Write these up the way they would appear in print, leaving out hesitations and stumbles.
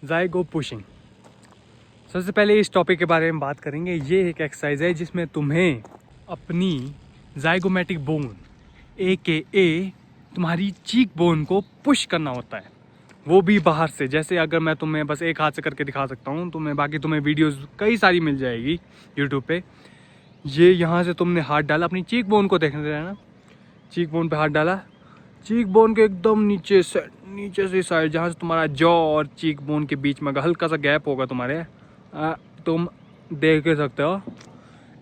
ज़ाइगो pushing. सबसे पहले इस टॉपिक के बारे में बात करेंगे। ये एक एक्सरसाइज है जिसमें तुम्हें अपनी ज़ाइगोमेटिक बोन AKA तुम्हारी चीक बोन को पुश करना होता है, वो भी बाहर से। जैसे अगर मैं तुम्हें बस एक हाथ से करके दिखा सकता हूँ, बाकी तुम्हें वीडियोस कई सारी मिल जाएगी यूट्यूब पे। ये यहाँ से तुमने हाथ डाला, अपनी चीक बोन को देखने रहना, चीक बोन पे हाथ डाला, चीक बोन के एकदम नीचे से साइड, जहाँ से तुम्हारा जॉ और चीक बोन के बीच में हल्का सा गैप होगा तुम्हारे, तुम देख सकते हो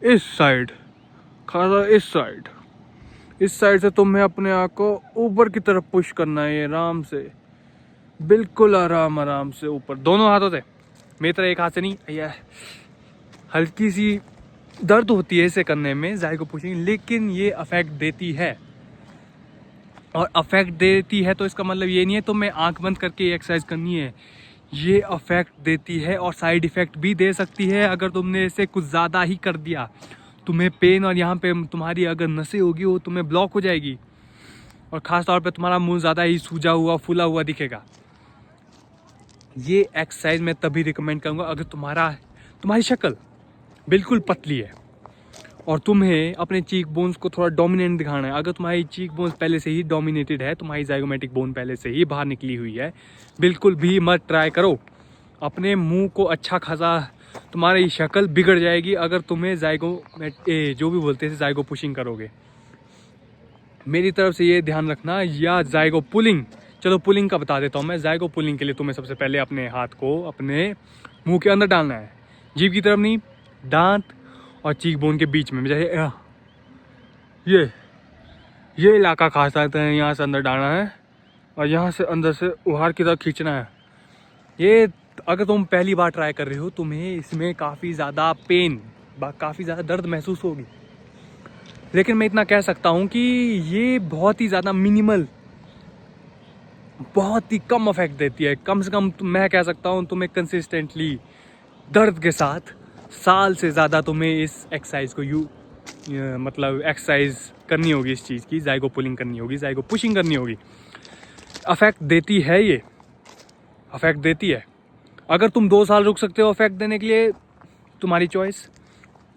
इस साइड, खासा इस साइड से तुम्हें अपने आप को ऊपर की तरफ पुश करना है, आराम से, बिल्कुल आराम से ऊपर, दोनों हाथों से। मेरी तरह एक हाथ से नहीं, यह हल्की सी दर्द होती है इसे करने में, ज़ाइगो पुशिंग, लेकिन ये अफेक्ट देती है। और अफेक्ट देती है तो इसका मतलब ये नहीं है तुम्हें आंख बंद करके ये एक्सरसाइज करनी है। ये अफेक्ट देती है और साइड इफ़ेक्ट भी दे सकती है। अगर तुमने इसे कुछ ज़्यादा ही कर दिया, तुम्हें पेन, और यहाँ पे तुम्हारी अगर नसें होगी वो तुम्हें ब्लॉक हो जाएगी, और ख़ास तौर पे तुम्हारा मुंह ज़्यादा ही सूजा हुआ फूला हुआ दिखेगा। ये एक्सरसाइज मैं तभी रिकमेंड करूँगा अगर तुम्हारी शक्ल बिल्कुल पतली है और तुम्हें अपने चीक बोन्स को थोड़ा डोमिनेंट दिखाना है। अगर तुम्हारी चीक बोन्स पहले से ही डोमिनेटेड है, तुम्हारी ज़ाइगोमेटिक बोन पहले से ही बाहर निकली हुई है, बिल्कुल भी मत ट्राई करो। अपने मुंह को अच्छा खासा, तुम्हारी शक्ल बिगड़ जाएगी अगर तुम्हें जो भी बोलते हैं ज़ाइगो पुशिंग करोगे। मेरी तरफ से ये ध्यान रखना, या ज़ाइगो पुलिंग। चलो पुलिंग का बता देता हूँ मैं। ज़ाइगो पुलिंग के लिए तुम्हें सबसे पहले अपने हाथ को अपने मुंह के अंदर डालना है, जीभ की तरफ नहीं, दांत और चीक बोन के बीच में। जैसे ये इलाका खास आता है, यहाँ से अंदर डालना है और यहाँ से अंदर से बाहर की तरफ खींचना है। ये अगर तुम पहली बार ट्राई कर रहे हो, तुम्हें इसमें काफ़ी ज़्यादा पेन, काफ़ी ज़्यादा दर्द महसूस होगी, लेकिन मैं इतना कह सकता हूँ कि ये बहुत ही ज़्यादा मिनिमल, बहुत ही कम इफेक्ट देती है। कम से कम मैं कह सकता हूँ तुम्हें कंसिस्टेंटली दर्द के साथ साल से ज़्यादा तुम्हें इस एक्सरसाइज को मतलब एक्सरसाइज करनी होगी, इस चीज़ की ज़ाइगो पुलिंग करनी होगी, ज़ाइगो पुशिंग करनी होगी। अफेक्ट देती है, ये अफेक्ट देती है। अगर तुम 2 साल रुक सकते हो अफेक्ट देने के लिए, तुम्हारी चॉइस,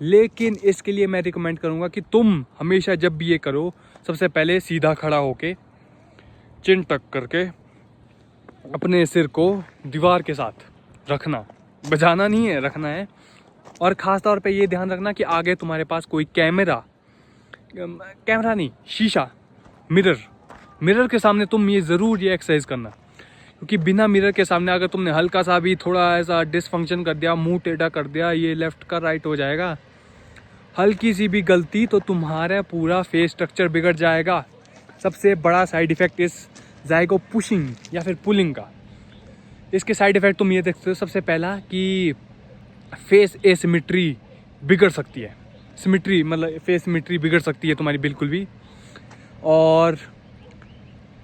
लेकिन इसके लिए मैं रिकमेंड करूँगा कि तुम हमेशा जब भी ये करो, सबसे पहले सीधा खड़ा होके, चिन टक करके, अपने सिर को दीवार के साथ रखना, बजाना नहीं है, रखना है। और ख़ास तौर पे ये ध्यान रखना कि आगे तुम्हारे पास कोई कैमरा नहीं, शीशा, मिरर के सामने तुम ये ज़रूर ये एक्सरसाइज करना, क्योंकि बिना मिरर के सामने अगर तुमने हल्का सा भी थोड़ा ऐसा डिसफंक्शन कर दिया, मुंह टेढ़ा कर दिया, ये लेफ़्ट का राइट हो जाएगा, हल्की सी भी गलती तो तुम्हारा पूरा फेस स्ट्रक्चर बिगड़ जाएगा। सबसे बड़ा साइड इफ़ेक्ट इस ज़ाइगो पुशिंग या फिर पुलिंग का, इसके साइड इफ़ेक्ट तुम ये देखते हो। सबसे पहला कि फेस एसिमेट्री बिगड़ सकती है, सिमेट्री मतलब फेस सिमेट्री बिगड़ सकती है तुम्हारी बिल्कुल भी, और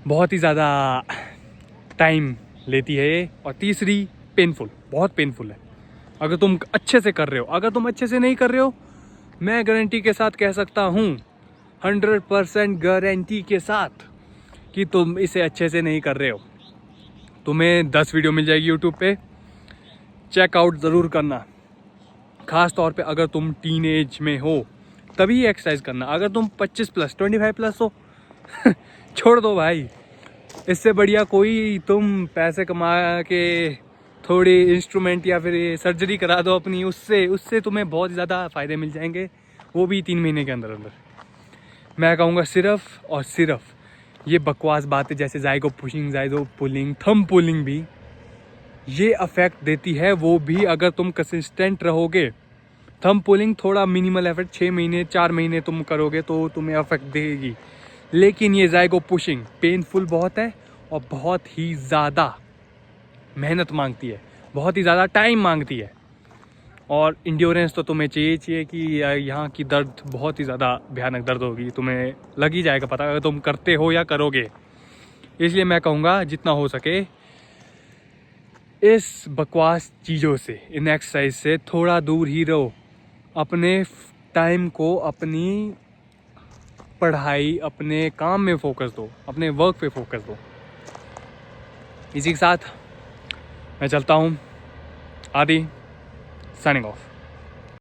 बहुत ही ज़्यादा टाइम लेती है ये। और तीसरी, पेनफुल, बहुत पेनफुल है अगर तुम अच्छे से कर रहे हो। अगर तुम अच्छे से नहीं कर रहे हो, मैं गारंटी के साथ कह सकता हूँ, 100% गारंटी के साथ, कि तुम इसे अच्छे से नहीं कर रहे हो। तुम्हें 10 वीडियो मिल जाएगी यूट्यूब पे, चेकआउट ज़रूर करना। ख़ास तौर पे अगर तुम टीनेज में हो तभी एक्सरसाइज करना। अगर तुम 25 प्लस 25 प्लस हो छोड़ दो भाई। इससे बढ़िया कोई तुम पैसे कमा के थोड़ी इंस्ट्रूमेंट या फिर सर्जरी करा दो अपनी, उससे तुम्हें बहुत ज़्यादा फ़ायदे मिल जाएंगे, वो भी 3 महीने के अंदर अंदर। मैं कहूँगा सिर्फ़ और सिर्फ ये बकवास बातें जैसे ज़ाइगो पुशिंग, ज़ाइगो पुलिंग, थंब पुलिंग भी ये अफेक्ट देती है, वो भी अगर तुम कंसिस्टेंट रहोगे। थंब पुलिंग थोड़ा मिनिमल एफर्ट, 6 महीने 4 महीने तुम करोगे तो तुम्हें अफेक्ट देगी, लेकिन ये ज़ाइगो पुशिंग पेनफुल बहुत है और बहुत ही ज़्यादा मेहनत मांगती है, बहुत ही ज़्यादा टाइम मांगती है, और इंड्योरेंस तो तुम्हें चाहिए कि यहाँ की दर्द बहुत ही ज़्यादा भयानक दर्द होगी, तुम्हें लग ही जाएगा पता अगर तुम करते हो या करोगे। इसलिए मैं कहूँगा जितना हो सके इस बकवास चीज़ों से, इन एक्सरसाइज से थोड़ा दूर ही रहो। अपने टाइम को अपनी पढ़ाई, अपने काम में फोकस दो, अपने वर्क पे फोकस दो। इसी के साथ मैं चलता हूँ। आदि साइनिंग ऑफ।